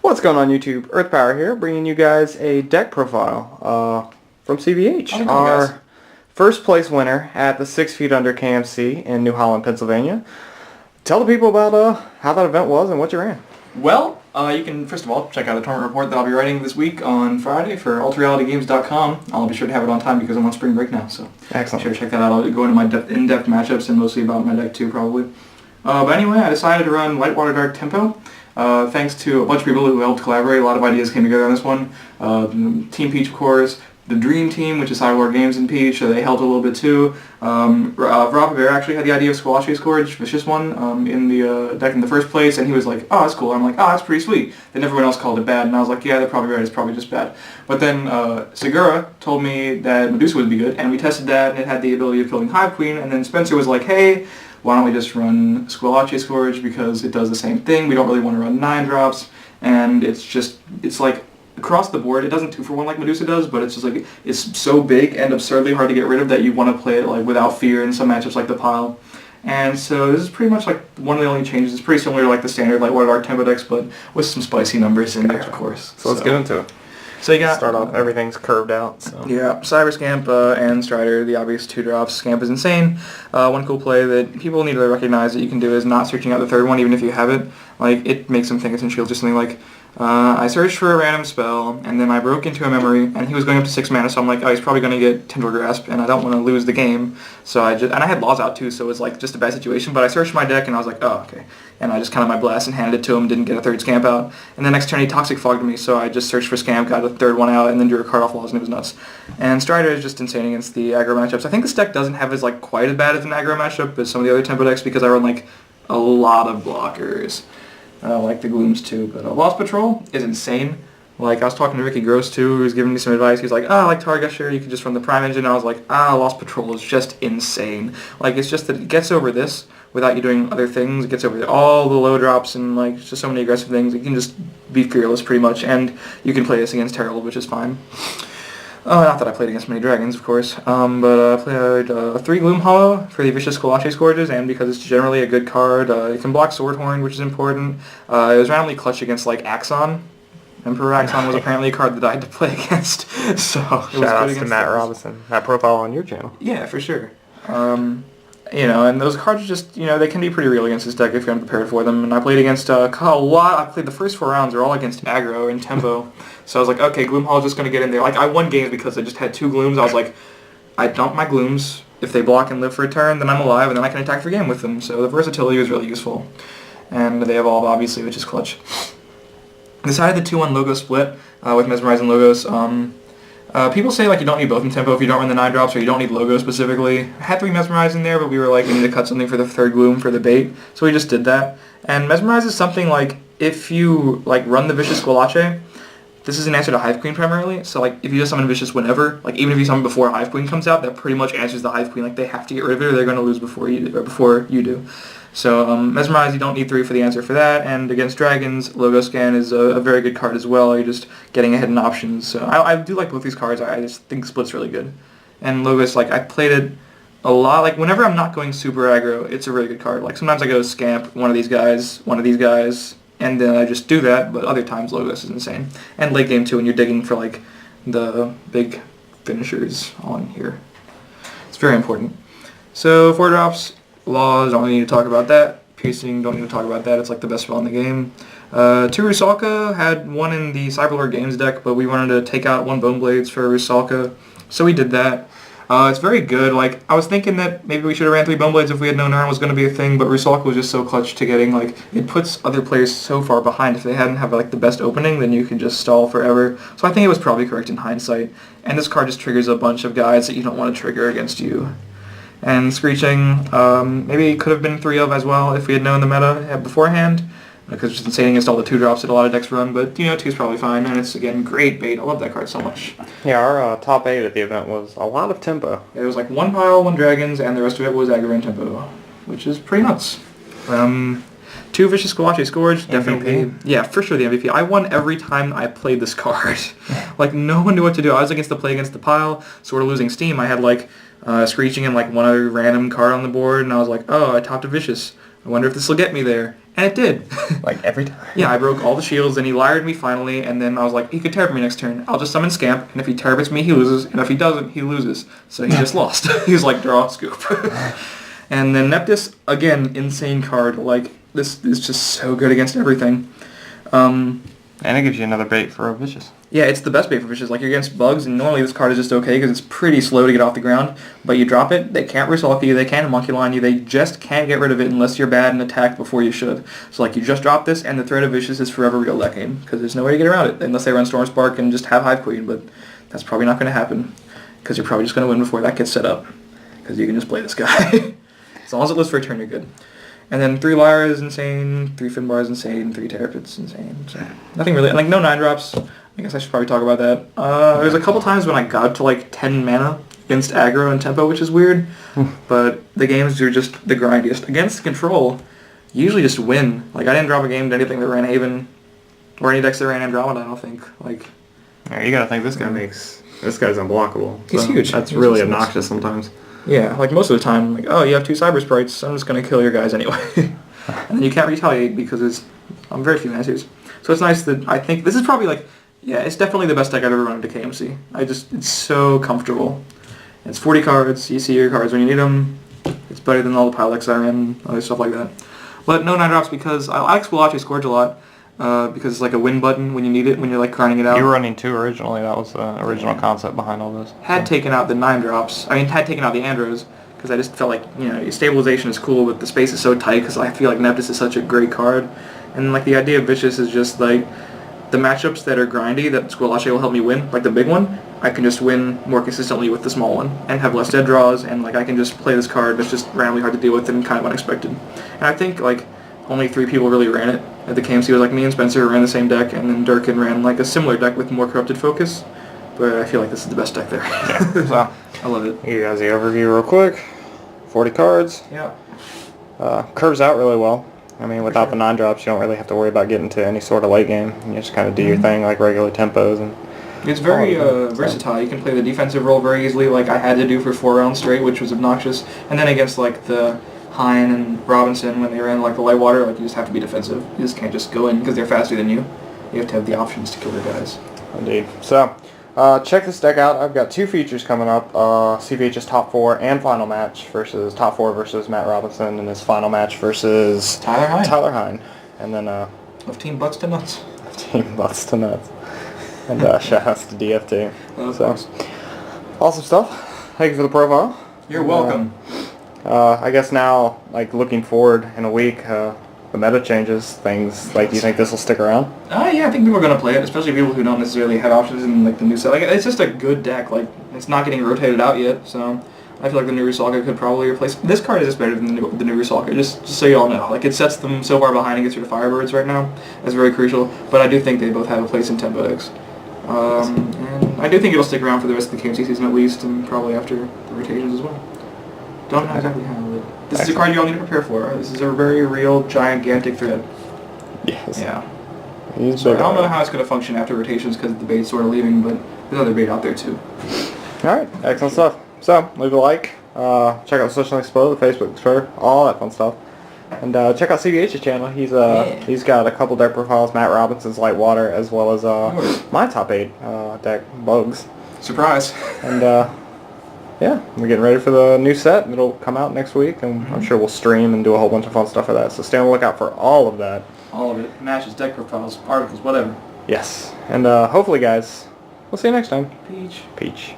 What's going on YouTube? Earth Power here, bringing you guys a deck profile from CVH. Our first place winner at the 6 Feet Under KMC in New Holland, Pennsylvania. Tell the people about how that event was and what you ran. Well, you can first of all check out the tournament report that I'll be writing this week on Friday for ultrarealitygames.com. I'll be sure to have it on time because I'm on spring break now, so Excellent. Be sure to check that out. I'll go into my in-depth matchups and mostly about my deck too, probably. But anyway, I decided to run Lightwater Dark Tempo. Thanks to a bunch of people who helped collaborate. A lot of ideas came together on this one. Team Peach, of course. The Dream Team, which is Cyborg Games and Peach, they helped a little bit too. Rob Bear actually had the idea of Squashy Scourge, Vicious one, in the deck in the first place, and he was like, oh, that's cool. I'm like, oh, that's pretty sweet. Then everyone else called it bad, and I was like, yeah, they're probably right, it's probably just bad. But then Segura told me that Medusa would be good, and we tested that, and it had the ability of killing Hive Queen, and then Spencer was like, hey, why don't we just run Squalache Scourge because it does the same thing. We don't really want to run 9-drops, and it's like across the board. It doesn't 2-for-1 like Medusa does, but it's just like it's so big and absurdly hard to get rid of that you want to play it like without fear in some matchups like the Pile. And so this is pretty much like one of the only changes. It's pretty similar to like the standard like Lightwater Dark Tempo decks, but with some spicy numbers in there, of course. So let's get into it. So you got start off. Everything's curved out. So. Yeah, Cyber Scamp and Strider, the obvious 2-drops. Scamp is insane. One cool play that people need to recognize that you can do is not searching out the third one, even if you have it. Like it makes them think it's in shield, just something like. I searched for a random spell, and then I broke into a memory, and he was going up to 6 mana, so I'm like, oh, he's probably going to get Tendril Grasp, and I don't want to lose the game, so and I had Laws out too, so it was like just a bad situation, but I searched my deck, and I was like, oh, okay, and I just counted my blast and handed it to him, didn't get a third Scamp out, and the next turn he Toxic Fogged me, so I just searched for Scamp, got a third one out, and then drew a card off Laws, and it was nuts. And Strider is just insane against the aggro matchups. I think this deck doesn't have as like quite as bad as an aggro matchup as some of the other tempo decks, because I run like a lot of blockers. Like the Glooms too, but Lost Patrol is insane. Like, I was talking to Ricky Gross too, who was giving me some advice. He's like, like Targusher, you could just run the Prime Engine. I was like, Lost Patrol is just insane. Like, it's just that it gets over this without you doing other things. It gets over all the low drops and, like, just so many aggressive things. You can just be fearless, pretty much, and you can play this against Herald, which is fine. Not that I played against many dragons, of course, but I played 3 Gloom Hollow for the Vicious Squalache Scourges, and because it's generally a good card, it can block Swordhorn, which is important. It was randomly clutch against, like, Axon. Emperor Axon was apparently a card that I had to play against, so it was good Shout-outs against to Matt those. Robinson, that profile on your channel. Yeah, for sure. And those cards are just, they can be pretty real against this deck if you're unprepared for them. And I played against a lot. I played the first 4 rounds are all against aggro and tempo. So I was like, okay, Gloom Hall's just going to get in there. Like, I won games because I just had 2 Glooms. I was like, I dump my Glooms. If they block and live for a turn, then I'm alive, and then I can attack for game with them. So the versatility was really useful. And they evolve, obviously, which is clutch. Decided the 2-1 logo split with Mesmerize and Logos. People say like you don't need both in tempo if you don't run the 9-drops, or you don't need Logo specifically. I had 3 Mesmerize in there, but we were like, we need to cut something for the 3rd Gloom for the bait, so we just did that. And Mesmerize is something like, if you like run the Vicious Squalache, this is an answer to Hive Queen primarily, so like if you just summon Vicious whenever, like even if you summon before Hive Queen comes out, that pretty much answers the Hive Queen, like they have to get rid of it or they're going to lose before you do. So Mesmerize, you don't need 3 for the answer for that, and against dragons, Logo Scan is a very good card as well. You're just getting ahead in options. So I do like both these cards. I just think Split's really good. And Logos, like I played it a lot. Like whenever I'm not going super aggro, it's a really good card. Like sometimes I go Scamp, one of these guys, and then I just do that, but other times Logos is insane. And late game too, when you're digging for like the big finishers on here. It's very important. So 4-drops. Laws, don't need to talk about that. Piercing, don't need to talk about that. It's like the best spell in the game. 2 Rusalka, had 1 in the Cyberlord Games deck, but we wanted to take out 1 Bone Blades for Rusalka, so we did that. It's very good. Like, I was thinking that maybe we should have ran 3 Bone Blades if we had known Iron was going to be a thing, but Rusalka was just so clutch to getting, like, it puts other players so far behind. If they hadn't have, like, the best opening, then you could just stall forever. So I think it was probably correct in hindsight. And this card just triggers a bunch of guys that you don't want to trigger against you. And Screeching, maybe it could have been 3 of as well if we had known the meta beforehand, because it's just insane against all the 2-drops that a lot of decks run, but 2 is probably fine, and it's, again, great bait. I love that card so much. Yeah, our top 8 at the event was a lot of tempo. It was like 1 Pile, 1 Dragons, and the rest of it was aggro and tempo, which is pretty nuts. 2 Vicious Squalache Scourge, definitely. Yeah, for sure the MVP. I won every time I played this card. Like, no one knew what to do. I was against the play against the Pile, sort of losing steam. I had, like, Screeching and, like, one other random card on the board, and I was like, oh, I topped a Vicious. I wonder if this will get me there. And it did. Like every time. Yeah, I broke all the shields, and he liared me finally, and then I was like, he could terrapin me next turn. I'll just summon Scamp, and if he terrapins me, he loses, and if he doesn't, he loses. So he just lost. He was like, draw, scoop. And then Neptus, again, insane card. Like, this is just so good against everything. And it gives you another bait for a Vicious. Yeah, it's the best bait for Vicious. Like, you're against bugs, and normally this card is just okay because it's pretty slow to get off the ground. But you drop it, they can't resolve you, they can't homunculine you, they just can't get rid of it unless you're bad and attack before you should. So, like, you just drop this, and the threat of Vicious is forever real that game because there's no way to get around it unless they run Storm Spark and just have Hive Queen. But that's probably not going to happen because you're probably just going to win before that gets set up because you can just play this guy. As long as it lives for a turn, you're good. And then 3 Lyra is insane, 3 Finbar is insane, 3 Terrapins insane. So nothing really, like no 9-drops. I guess I should probably talk about that. There's a couple times when I got to like 10 mana against aggro and tempo, which is weird. But the games are just the grindiest. Against control, you usually just win. Like I didn't drop a game to anything that ran Haven, or any decks that ran Andromeda, I don't think. Like, yeah, you gotta think this guy makes, this guy's unblockable. He's huge. That's really obnoxious sometimes. Yeah, like most of the time, like, oh, you have 2 Cyber Sprites, I'm just going to kill your guys anyway. And then you can't retaliate because it's very few answers. So it's nice that I think this is probably like, yeah, it's definitely the best deck I've ever run into KMC. It's so comfortable. It's 40 cards, you see your cards when you need them. It's better than all the pile decks I ran, other stuff like that. But no 9-drops because I like Squillace Scourge a lot. Because it's like a win button when you need it, when you're like grinding it out. You were running 2 originally, that was the original concept behind all this. Had taken out the 9-drops, had taken out the Andros, because I just felt like, you know, stabilization is cool, but the space is so tight, because I feel like Neptus is such a great card. And like the idea of Vicious is just like, the matchups that are grindy, that Squillace will help me win, like the big one, I can just win more consistently with the small one, and have less dead draws, and like I can just play this card that's just randomly hard to deal with and kind of unexpected. And I think like, only 3 people really ran it at the KMC. It was like me and Spencer ran the same deck, and then Durkin ran like a similar deck with more corrupted focus. But I feel like this is the best deck there. Yeah, so I love it. give you guys the overview real quick. 40 cards. Yeah. Curves out really well. I mean, without the 9-drops, you don't really have to worry about getting to any sort of late game. You just kind of do your thing like regular tempos. And it's very versatile. You can play the defensive role very easily, like I had to do for 4 rounds straight, which was obnoxious. And then against like the Hein and Robinson, when they ran like the light water, like you just have to be defensive. You just can't just go in because they're faster than you. You have to have the options to kill their guys. Indeed. So, check this deck out. I've got 2 features coming up. CVH's top 4 and final match versus top 4 versus Matt Robinson, and his final match versus Tyler Hein. And then of Team Butts to Nuts. Team Butts to Nuts. And shout outs to DF2. So, awesome stuff. Thank you for the profile. You're welcome. I guess now, like looking forward in a week, the meta changes. Things like, do you think this will stick around? Yeah, I think people are gonna play it, especially people who don't necessarily have options in like the new set. Like, it's just a good deck. Like, it's not getting rotated out yet, so I feel like the new Rusalka could probably replace. This card is just better than the new Rusalka. Just so you all know, like it sets them so far behind and gets rid of Firebirds right now. That's very crucial. But I do think they both have a place in tempo decks. And I do think it'll stick around for the rest of the KMC season at least, and probably after the rotations as well. Don't know exactly how, but this is a card you all need to prepare for. This is a very real, gigantic threat. Yes. Yeah. So I don't know how it's going to function after rotations because the bait's sort of leaving, but there's other bait out there too. Alright, excellent stuff. So, leave a like, check out the Social Links below, the Facebook, Twitter, all that fun stuff. And check out CVH's channel. He's got a couple deck profiles, Matt Robinson's Light Water, as well as my top 8 deck, Bugs. Surprise. And yeah, we're getting ready for the new set. It'll come out next week, and I'm sure we'll stream and do a whole bunch of fun stuff for that. So stay on the lookout for all of that. All of it. Matches, deck profiles, articles, whatever. Yes. And hopefully, guys, we'll see you next time. Peach. Peach.